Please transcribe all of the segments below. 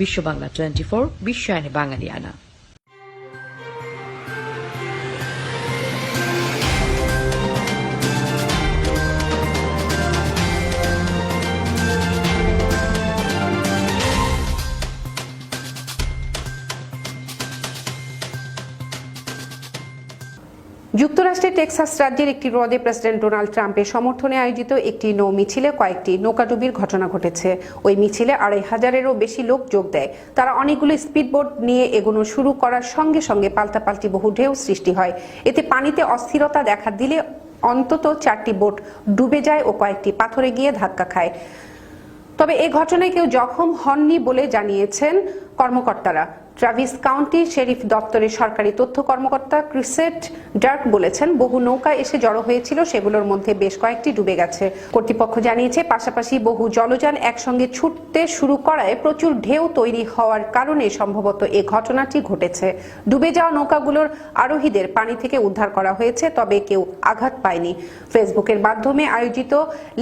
বিশ্ব বাংলা 24, বিশ্বায়নে বাঙালিয়ানা। যুক্তরাষ্ট্রের টেক্সাস রাজ্যের একটি হ্রদে প্রেসিডেন্ট ডোনাল্ড ট্রাম্পের সমর্থনে আয়োজিত একটি নৌ মিছিলে কয়েকটি নৌকাডুবির ঘটনা ঘটেছে। ওই মিছিলে ২৫০০-এরও বেশি লোক যোগ দেয়। তারা অনেকগুলো স্পিডবোট নিয়ে এগোনো শুরু করার সঙ্গে সঙ্গে পাল্টাপাল্টি বহু ঢেউ সৃষ্টি হয়। এতে পানিতে অস্থিরতা দেখা দিলে অন্তত 4টি বোট ডুবে যায় ও কয়েকটি পাথরে গিয়ে ধাক্কা খায়। তবে এ ঘটনায় কেউ জখম হননি বলে জানিয়েছেন কর্মকর্তারা। ট্রাভিস কাউন্টি শেরিফ দপ্তরের সরকারি তথ্য কর্মকর্তা ক্রিসেট ডার্ক বলেছেন, বহু নৌকা এসে জড়ো হয়েছিল, সেগুলোর মধ্যে বেশ কয়েকটি ডুবে গেছে। কর্তৃপক্ষ জানিয়েছে, পাশাপাশি বহু জলযান একসঙ্গে ছুটতে শুরু করায় প্রচুর ঢেউ তৈরি হওয়ার কারণে সম্ভবত এ ঘটনাটি ঘটেছে। ডুবে যাওয়া নৌকাগুলোর আরোহীদের পানি থেকে উদ্ধার করা হয়েছে, তবে কেউ আঘাত পায়নি। ফেসবুকের মাধ্যমে আয়োজিত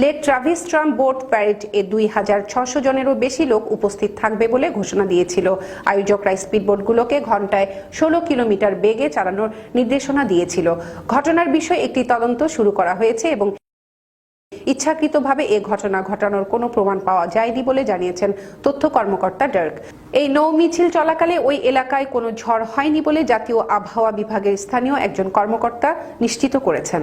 lake Travis Trump boat parade এ ২৬০০ জনেরও বেশি লোক উপস্থিত থাকবে বলে ঘোষণা দিয়েছিল। আয়োজকরা স্পিডবোটগুলোকে ঘন্টায় ১৬ কিলোমিটার বেগে চালানোর নির্দেশনা দিয়েছিল। ঘটনার বিষয়ে একটি তদন্ত শুরু করা হয়েছে এবং ইচ্ছাকৃতভাবে এ ঘটনা ঘটানোর কোনো প্রমাণ পাওয়া যায়নি বলে জানিয়েছেন তথ্য কর্মকর্তা ডার্ক। এই নৌ মিছিল চলাকালে ওই এলাকায় কোনো ঝড় হয়নি বলে জাতীয় আবহাওয়া বিভাগের স্থানীয় একজন কর্মকর্তা নিশ্চিত করেছেন।